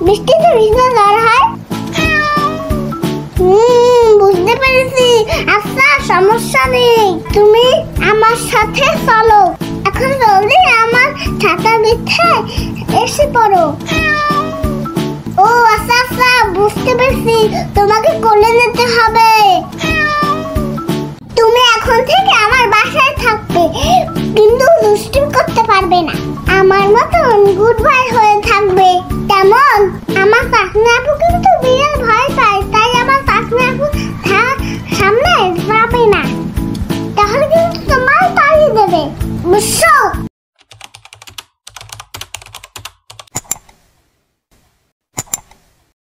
বৃষ্টিতে ভিজলে জ্বর হয়। বুঝতে পেরেছি। আচ্ছা সমস্যা নেই, তুমি আমার সাথে চলো। এখন জলদি আমার ছাতা বিছায় এসে পড়ো। ও আচ্ছা আচ্ছা বুঝতে পেরেছি, তোমাকে কোলে যেতে হবে। তুমি এখন থেকে আমার বাসায় থাকবে, কিন্তু দুষ্টুমি করতে পারবে না। আমার মতন গুড বয় হয়ে থাকবে। তেমন আমার কাকিমা আপু কিন্তু বিড়াল ভয় পায়, তাই আমার কাকিমা আপু সামনে যাবে না, তাহলে কিন্তু তোমার তাড়িয়ে দেবে, বুঝছো?